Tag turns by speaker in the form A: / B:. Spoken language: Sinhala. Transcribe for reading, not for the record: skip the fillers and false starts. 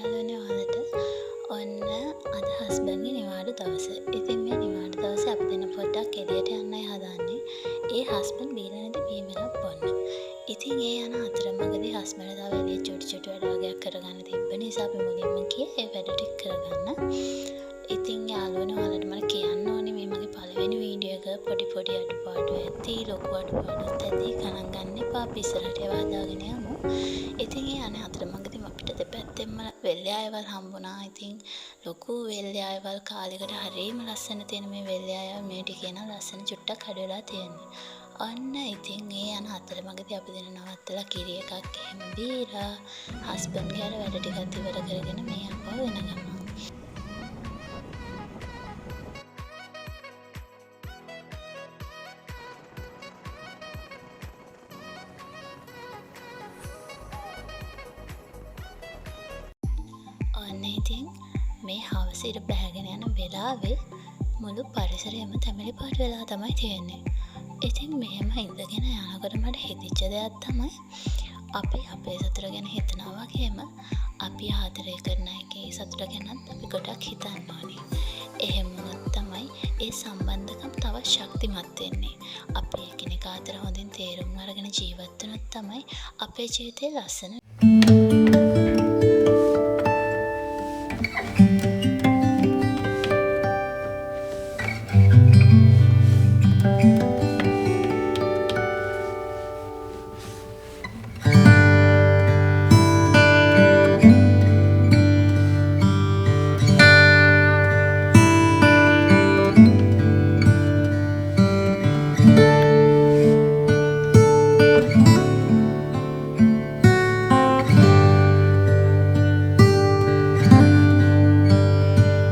A: යාළුවනේ ඔයාලට ඔන්න අද හස්බන්ඩ්ගේ නිවාඩු දවස. ඉතින් මේ නිවාඩු දවසේ අපි දෙන්න පොඩ්ඩක් එළියට යන්නයි හදන්නේ. ඒ හස්බන්ඩ් බීලා නැති බීම් එකක් බොන්න. ඉතින් ඒ යන අතරමඟදී හස්බන්ඩ් තව එළිය චුටි වැඩ වගේක් කරගන්න තිබ්බ නිසා අපි මුලින්ම ගියේ ඒ වැඩ ටික කරගන්න. ඉතින් යාළුවනේ ඔයාලට මම කියන්න ඕනේ මේ මගේ පළවෙනි වීඩියෝ එක පොඩි අඩුපාඩු ඇති ලොකු අඩුපාඩුත් ඇති ගණන් ගන්න එපා අපි ඉස්සරහට ඒවා හදාගෙන යමු. ඉතින් ඒ යන අතරමඟදී අපිට දෙපැත්තෙන්ම වෙල්ලේ අයවල් හම්බුණා. ඉතින් ලොකු වෙල්ලේ අයවල් කාලෙකට හරියම ලස්සන තියෙන මේ වෙල්ලේ අයවල් මේ ටිකේ නම් ලස්සන චුට්ටක් අඩු වෙලා තියෙන්නේ. අන්න ඉතින් ඒ යන අතරමඟදී අපි දෙන නවත්තලා කිරි එකක් එහෙම බීලා හස්බන්ඩ්ගේ අර වැඩ ටිකත් ඉවර කරගෙන මේ අපව වෙන ගමන්. ඔන්න ඉතින් මේ හවස ඉර බැහැගෙන යන වෙලාවේ මුළු පරිසරයම තැඹිලි පාට වෙලා තමයි තියෙන්නේ. ඉතින් මෙහෙම ඉඳගෙන යනකොට මට හිතෙච්ච දෙයක් තමයි අපි අපේ සතුට ගැන හිතනවා වගේම අපි ආදරය කරන එකේ සතුට ගැනත් අපි ගොඩක් හිතන්න ඕනේ. එහෙම වුණොත් තමයි ඒ සම්බන්ධකම් තවත් ශක්තිමත් වෙන්නේ. අපි එකිනෙකා අතර හොඳින් තේරුම් අරගෙන ජීවත් වුණොත් තමයි අපේ ජීවිතේ ලස්සන